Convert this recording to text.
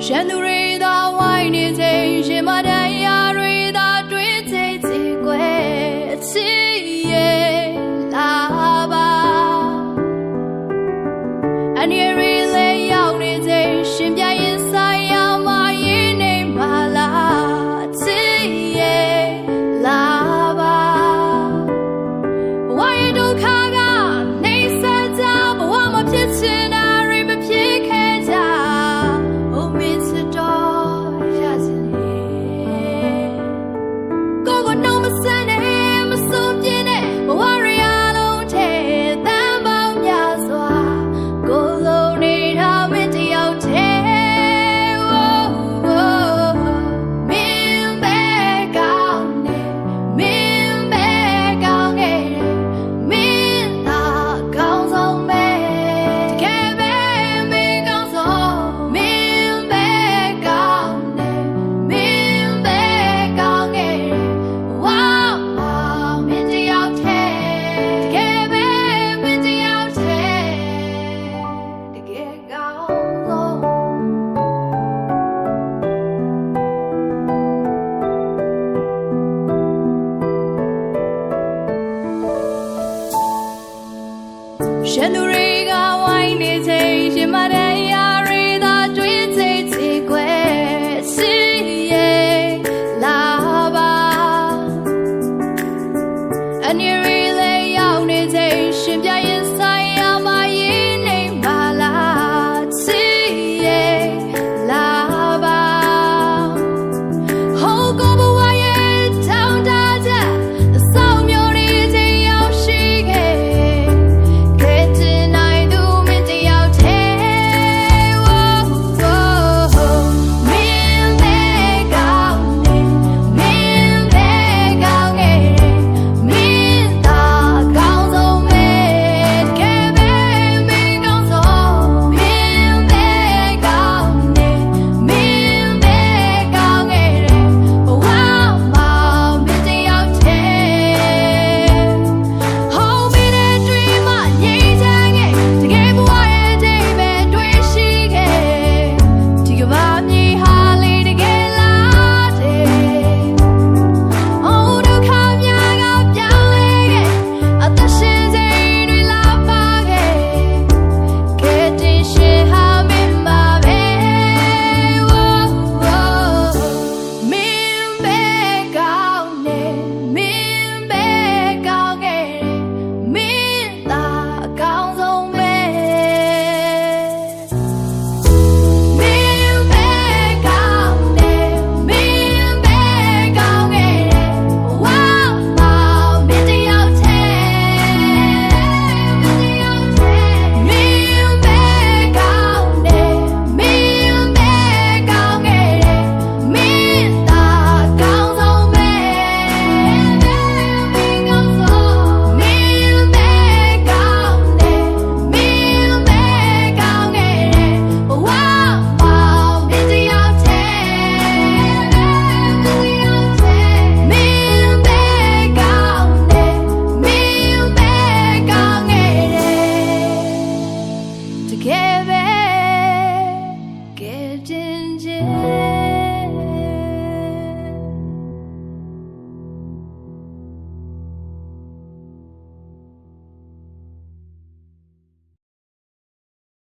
ရှင်သူတွေသာဝိုင်းနေစေရှင်မတရားတွေသာတွေးချေချေကွယ်အချစ်ရဲ့လာပါအနည်းရီလေးရောက်နေစေရှင်ပြရင်ဆိုင်ရမရင်နေပါလားအချစ်ရဲ့လာပါဝါရဲ့ဒုက္ခကနေဆက်ကြဘဝမဖြစ်ချင်တာတွေမဖြစ်ခဲ့ကြရှင်သူတွေ